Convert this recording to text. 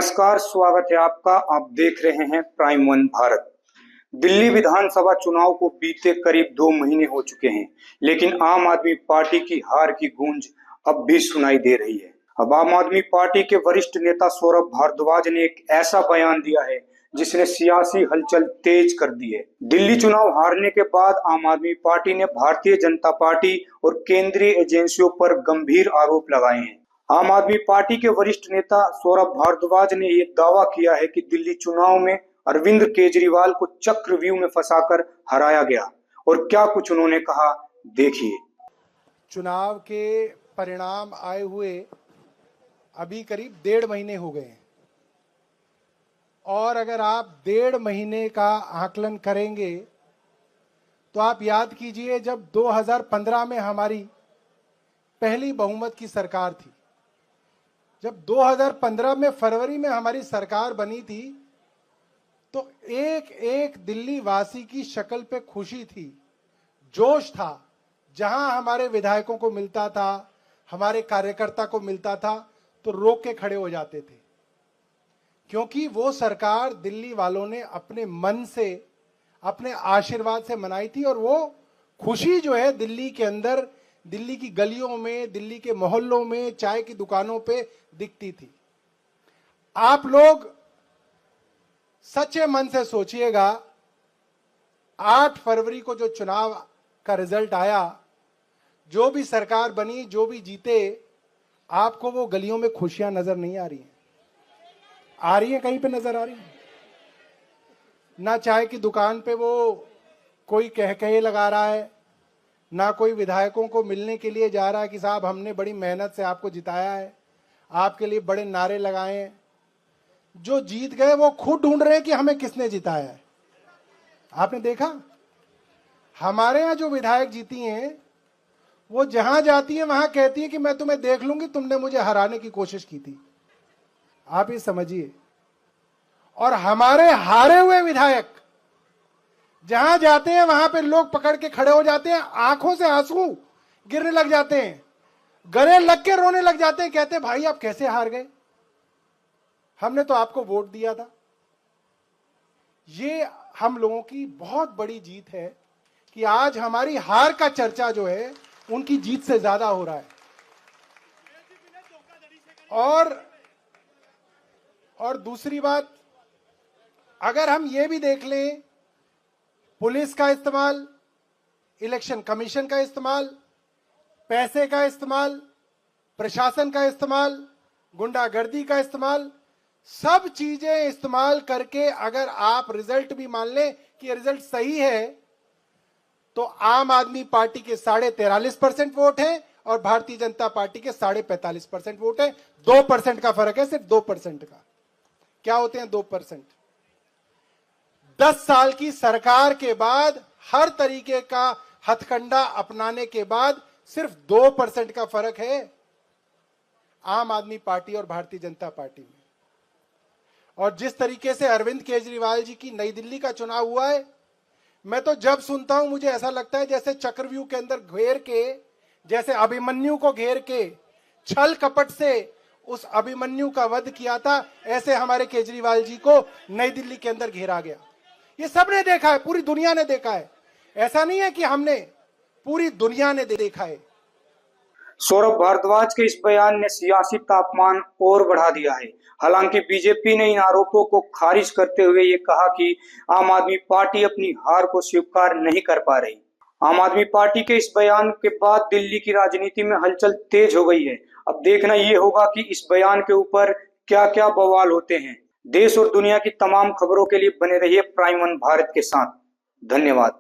नमस्कार, स्वागत है आपका। आप देख रहे हैं प्राइम वन भारत। दिल्ली विधानसभा चुनाव को बीते करीब 2 महीने हो चुके हैं, लेकिन आम आदमी पार्टी की हार की गूंज अब भी सुनाई दे रही है। अब आम आदमी पार्टी के वरिष्ठ नेता सौरभ भारद्वाज ने एक ऐसा बयान दिया है जिसने सियासी हलचल तेज कर दी है। दिल्ली चुनाव हारने के बाद आम आदमी पार्टी ने भारतीय जनता पार्टी और केंद्रीय एजेंसियों पर गंभीर आरोप लगाए हैं। आम आदमी पार्टी के वरिष्ठ नेता सौरभ भारद्वाज ने यह दावा किया है कि दिल्ली चुनाव में अरविंद केजरीवाल को चक्रव्यूह में फंसाकर हराया गया। और क्या कुछ उन्होंने कहा, देखिए। चुनाव के परिणाम आए हुए अभी करीब 1.5 महीने हो गए हैं, और अगर आप 1.5 महीने का आकलन करेंगे तो आप याद कीजिए, जब 2015 में हमारी पहली बहुमत की सरकार थी, जब 2015 में फरवरी में हमारी सरकार बनी थी, तो एक एक दिल्ली वासी की शक्ल पे खुशी थी, जोश था। जहां हमारे विधायकों को मिलता था, हमारे कार्यकर्ता को मिलता था, तो रोक के खड़े हो जाते थे, क्योंकि वो सरकार दिल्ली वालों ने अपने मन से, अपने आशीर्वाद से मनाई थी। और वो खुशी जो है दिल्ली के अंदर, दिल्ली की गलियों में, दिल्ली के मोहल्लों में, चाय की दुकानों पे दिखती थी। आप लोग सच्चे मन से सोचिएगा, 8 फरवरी को जो चुनाव का रिजल्ट आया, जो भी सरकार बनी, जो भी जीते, आपको वो गलियों में खुशियां नजर नहीं आ रही हैं? आ रही है? कहीं पे नजर आ रही है? ना चाय की दुकान पे वो कोई कहे लगा रहा है, ना कोई विधायकों को मिलने के लिए जा रहा है कि साहब हमने बड़ी मेहनत से आपको जिताया है, आपके लिए बड़े नारे लगाए हैं। जो जीत गए वो खुद ढूंढ रहे हैं कि हमें किसने जिताया है। आपने देखा, हमारे यहाँ जो विधायक जीती हैं, वो जहां जाती है वहां कहती है कि मैं तुम्हें देख लूंगी, तुमने मुझे हराने की कोशिश की थी। आप ये समझिए। और हमारे हारे हुए विधायक जहां जाते हैं वहां पे लोग पकड़ के खड़े हो जाते हैं, आंखों से आंसू गिरने लग जाते हैं, गले लग के रोने लग जाते हैं, कहते हैं भाई आप कैसे हार गए, हमने तो आपको वोट दिया था। ये हम लोगों की बहुत बड़ी जीत है कि आज हमारी हार का चर्चा जो है उनकी जीत से ज्यादा हो रहा है। और दूसरी बात, अगर हम ये भी देख लें, पुलिस का इस्तेमाल, इलेक्शन कमीशन का इस्तेमाल, पैसे का इस्तेमाल, प्रशासन का इस्तेमाल, गुंडागर्दी का इस्तेमाल, सब चीजें इस्तेमाल करके अगर आप रिजल्ट भी मान लें कि ये रिजल्ट सही है, तो आम आदमी पार्टी के 43.5% वोट है और भारतीय जनता पार्टी के 45.5% वोट है। 2% का फर्क है, सिर्फ 2% का। क्या होते हैं 2%? 10 साल की सरकार के बाद, हर तरीके का हथकंडा अपनाने के बाद, सिर्फ 2% का फर्क है आम आदमी पार्टी और भारतीय जनता पार्टी में। और जिस तरीके से अरविंद केजरीवाल जी की नई दिल्ली का चुनाव हुआ है, मैं तो जब सुनता हूं मुझे ऐसा लगता है जैसे चक्रव्यूह के अंदर घेर के, जैसे अभिमन्यु को घेर के छल कपट से उस अभिमन्यु का वध किया था, ऐसे हमारे केजरीवाल जी को नई दिल्ली के अंदर घेरा गया। ये सबने देखा है, पूरी दुनिया ने देखा है। ऐसा नहीं है कि हमने, पूरी दुनिया ने देखा है। सौरभ भारद्वाज के इस बयान ने सियासी तापमान और बढ़ा दिया है। हालांकि बीजेपी ने इन आरोपों को खारिज करते हुए ये कहा कि आम आदमी पार्टी अपनी हार को स्वीकार नहीं कर पा रही। आम आदमी पार्टी के इस बयान के बाद दिल्ली की राजनीति में हलचल तेज हो गई है। अब देखना ये होगा कि इस बयान के ऊपर क्या क्या बवाल होते हैं। देश और दुनिया की तमाम खबरों के लिए बने रहिए प्राइम वन भारत के साथ। धन्यवाद।